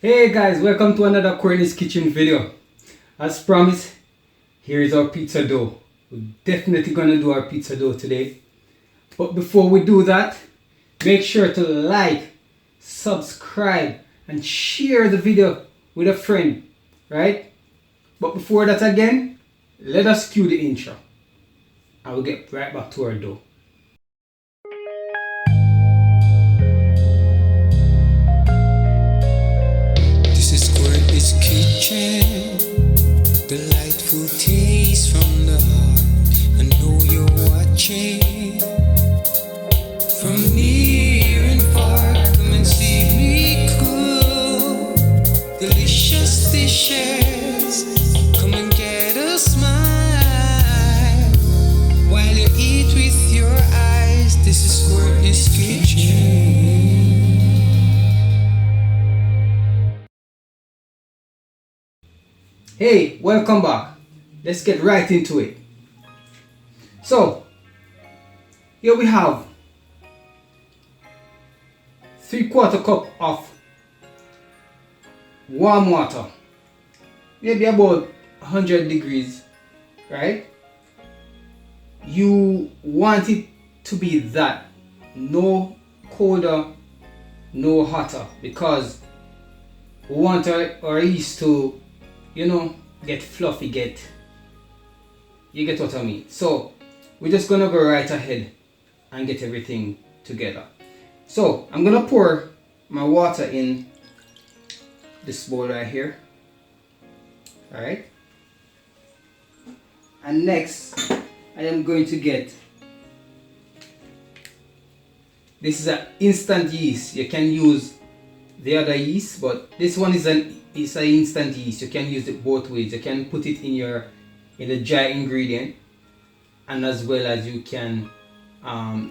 Hey guys, welcome to another Courtney's Kitchen video. As promised, here is our pizza dough. We're definitely gonna do our pizza dough today. But before we do that, make sure to like, subscribe, and share the video with a friend, right? But before that again, let us cue the intro. I will get right back to our dough. This kitchen, delightful taste from the heart. I know you're watching from near and far. Come and see me cook delicious dishes. Come and get a smile while you eat with your eyes. This is Courtney's Kitchen. Hey, welcome back. Let's get right into it. So, here we have 3/4 cup of warm water, maybe about 100 degrees, right? You want it to be that, no colder, no hotter, because we want our yeast to, get fluffy, you get what I mean. So we're just gonna go right ahead and get everything together. So I'm gonna pour my water in this bowl right here. Alright. And next I am going to get, this is an instant yeast. You can use the other yeast, but this one is an instant yeast. You can use it both ways. You can put it in a dry ingredient, and as well as you can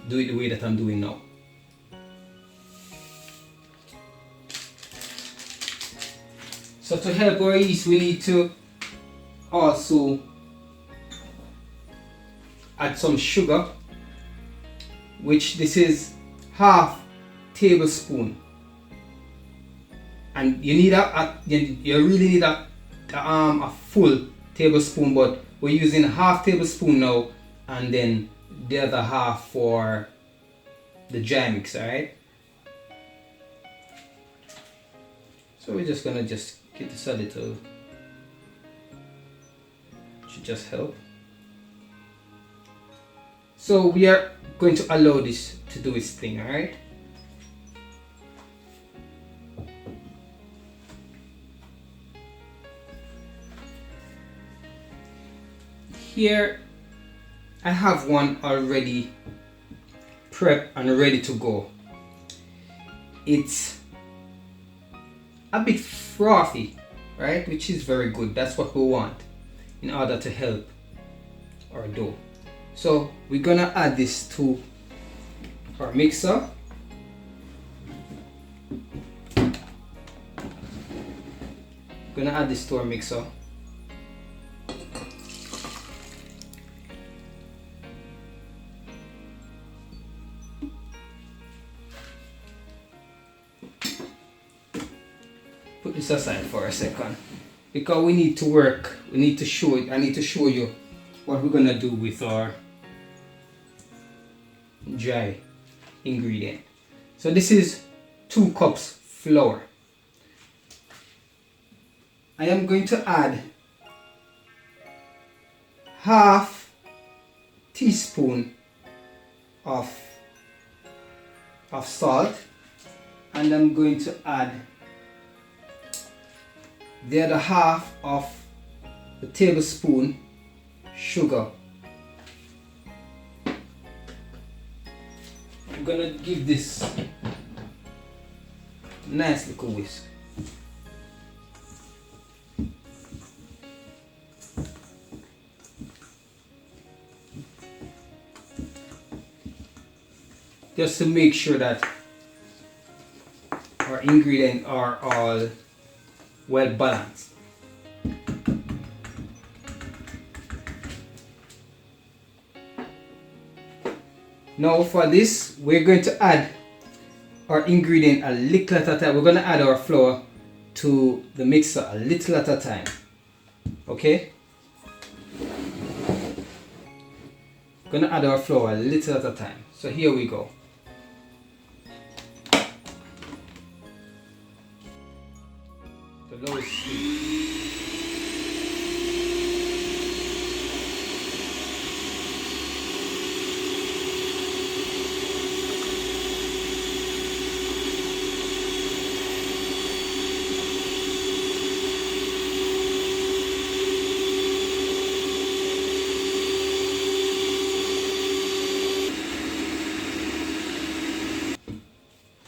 do it the way that I'm doing now. So to help our yeast, we need to also add some sugar, which this is half tablespoon. And you need you really need a full tablespoon, but we're using half tablespoon now, and then the other half for the dry mix. Alright, so we're just gonna get this a little, should just help. So we are going to allow this to do its thing. Alright, here I have one already prepped and ready to go. It's a bit frothy, right? Which is very good. That's what we want in order to help our dough. So we're gonna add this to our mixer. Gonna add this to our mixer. Put this aside for a second, because we need to work. We need to show it. I need to show you what we're gonna do with our dry ingredient. So this is 2 cups flour. I am going to add half teaspoon of salt, and I'm going to add the other half of a tablespoon sugar. I'm gonna give this a nice little whisk. Just to make sure that our ingredients are all well balanced. Now for this, we're going to add our ingredient a little at a time. We're going to add our flour to the mixer a little at a time. Okay? Gonna add our flour a little at a time. So here we go. The lowest speed.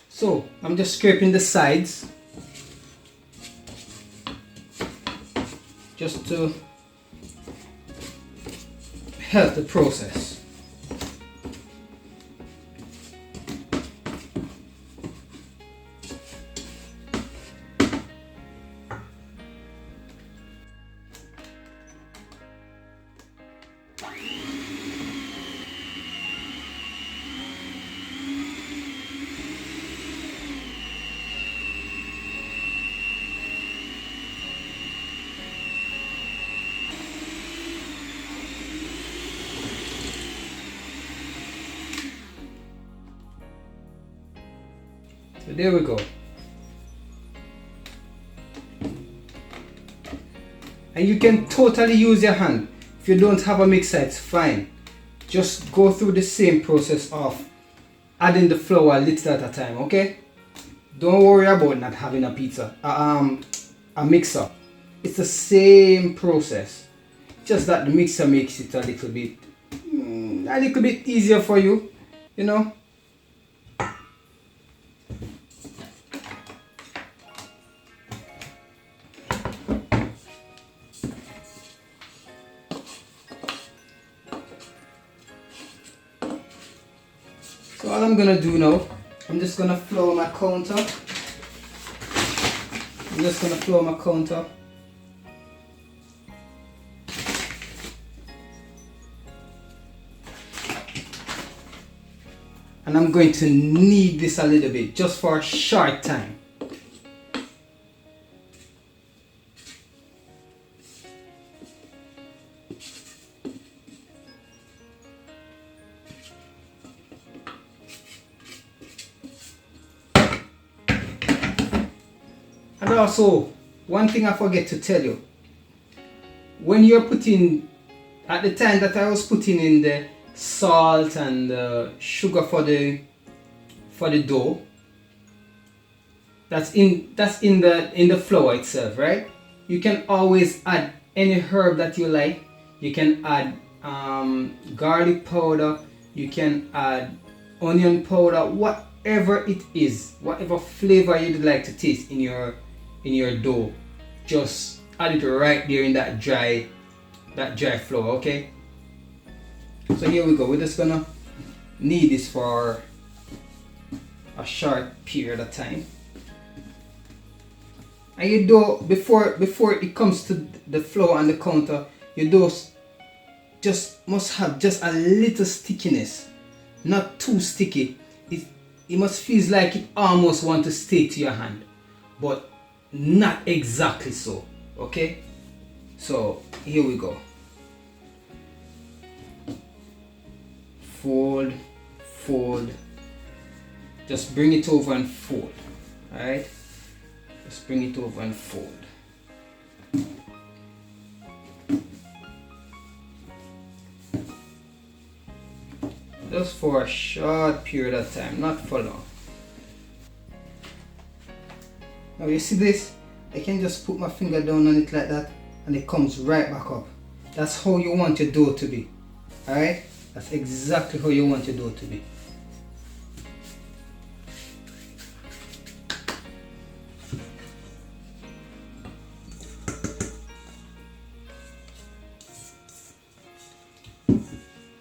So I'm just scraping the sides just to help the process. So there we go. And you can totally use your hand. If you don't have a mixer, it's fine. Just go through the same process of adding the flour a little at a time, okay? Don't worry about not having a mixer. It's the same process. Just that the mixer makes it a little bit easier for you, you know? So all I'm gonna do now, I'm just gonna flour my counter. And I'm going to knead this a little bit, just for a short time. And also, one thing I forget to tell you, when you're putting, at the time that I was putting in the salt and sugar for the dough, that's in the flour itself, right? You can always add any herb that you like. You can add garlic powder, you can add onion powder, whatever it is, whatever flavor you'd like to taste in your dough, just add it right there in that dry flour, okay? So here we go. We're just gonna knead this for a short period of time. And your dough, before it comes to the flour on the counter, your dough just must have just a little stickiness, not too sticky. It must feel like it almost want to stay to your hand, but not exactly so, okay? So here we go. Fold, just bring it over and fold. Alright, just bring it over and fold. Just for a short period of time, not for long. Now you see this? I can just put my finger down on it like that and it comes right back up. That's how you want your dough to be. Alright? That's exactly how you want your dough to be.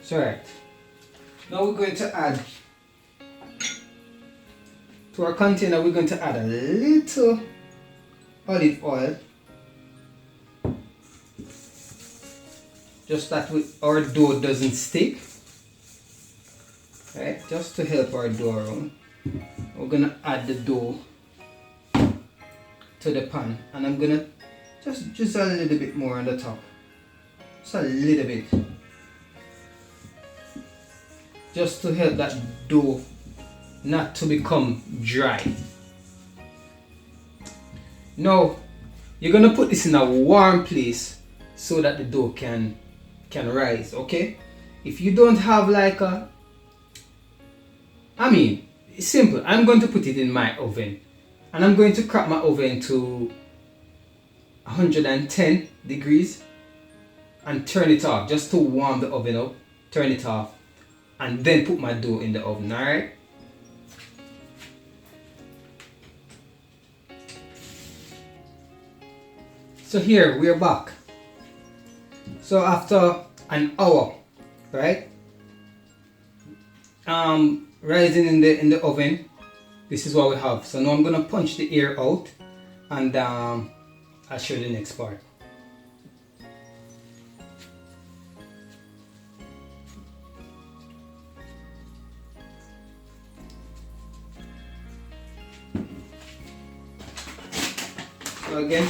So right. Now we're going to add to our container, we're going to add a little olive oil, just that our dough doesn't stick, right? Just to help our dough around. We're gonna add the dough to the pan, and I'm gonna just a little bit more on the top, just a little bit, just to help that dough not to become dry. Now you're gonna put this in a warm place so that the dough can rise. Okay, if you don't have like a, it's simple. I'm going to put it in my oven, and I'm going to crack my oven to 110 degrees and turn it off just to warm the oven up. Turn it off and then put my dough in the oven. Alright, so here we're back. So after an hour, right, rising in the oven, this is what we have. So now I'm gonna punch the air out, and I'll show you the next part. So again,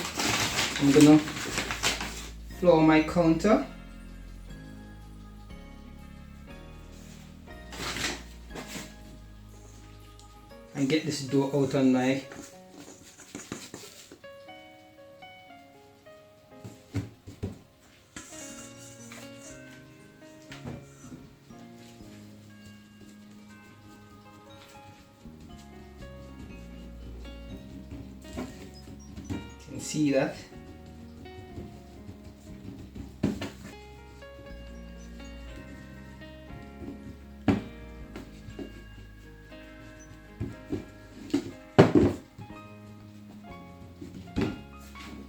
I'm gonna flour my counter. And get this dough out on my can see that.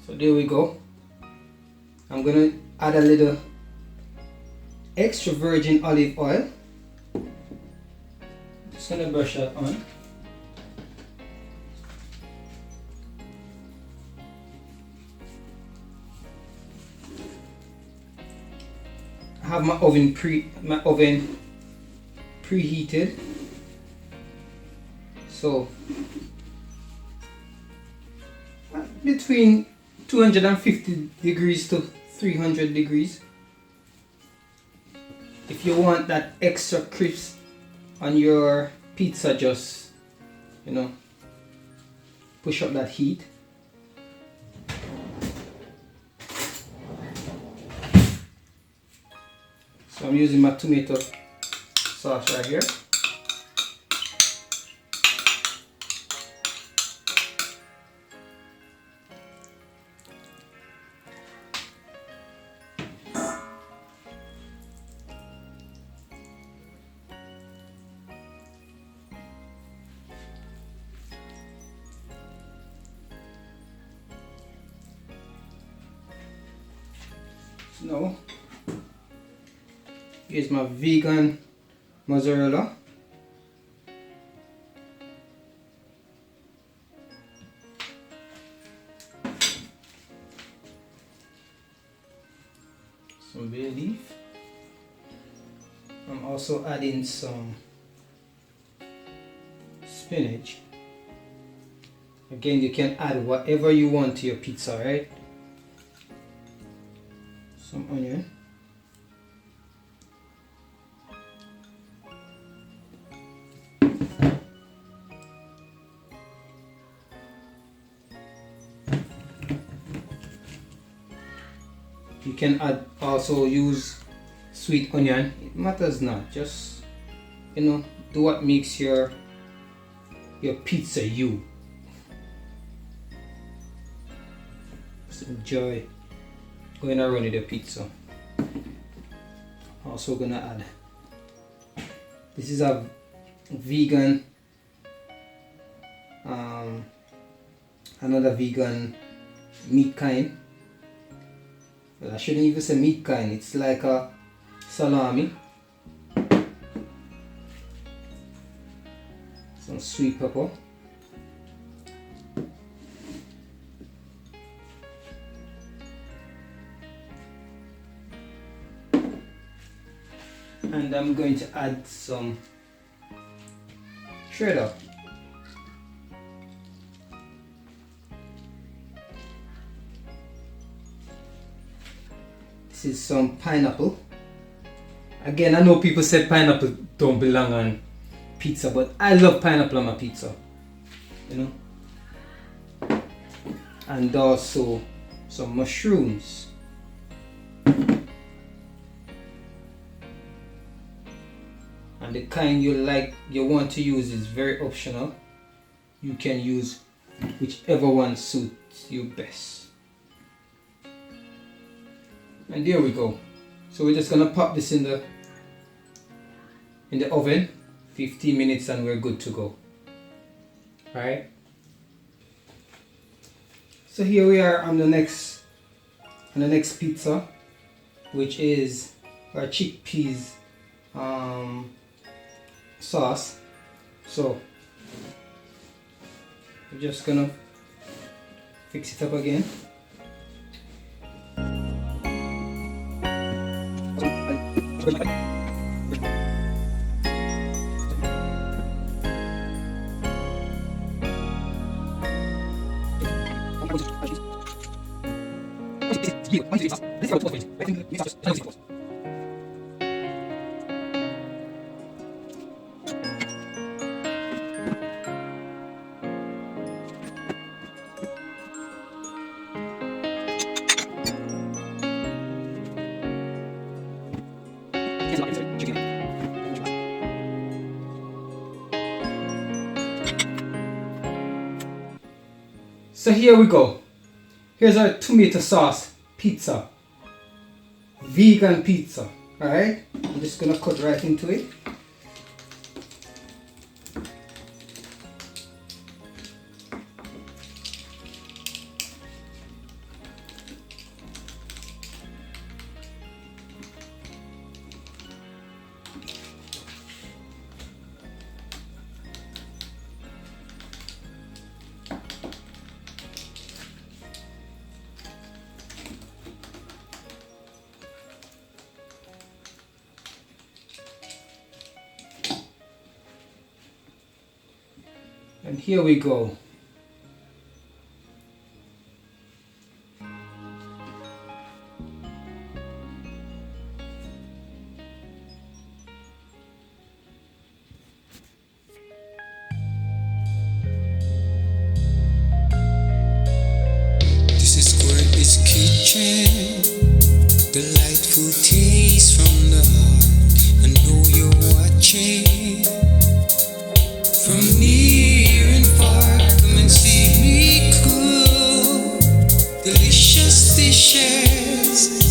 So there we go. I'm gonna add a little extra virgin olive oil. Just gonna brush that on. I have my oven preheated. So between 250 degrees to 300 degrees. If you want that extra crisp on your pizza, just push up that heat. So I'm using my tomato sauce right here. Now, here's my vegan mozzarella. Some bay leaf. I'm also adding some spinach. Again, you can add whatever you want to your pizza, right? Some onion. You can also use sweet onion. It matters not. Just do what makes your pizza you. Just enjoy going around with the pizza. Also gonna add, this is a vegan, another vegan meat kind. Well, I shouldn't even say meat kind, it's like a salami. Some sweet pepper. And I'm going to add some cheddar. This is some pineapple. Again, I know people say pineapple don't belong on pizza, but I love pineapple on my pizza. You know? And also some mushrooms. And the kind you want to use is very optional. You can use whichever one suits you best. And there we go. So we're just gonna pop this in the oven 15 minutes and we're good to go. Alright. So here we are on the next pizza, which is our chickpeas sauce. So we're just gonna fix it up again. So here we go. Here's our tomato sauce pizza. Vegan pizza. Alright? I'm just gonna cut right into it. And here we go. This is Squirt's kitchen. Delightful taste from the heart. I know you're watching from near and far. Come and see me cook delicious dishes.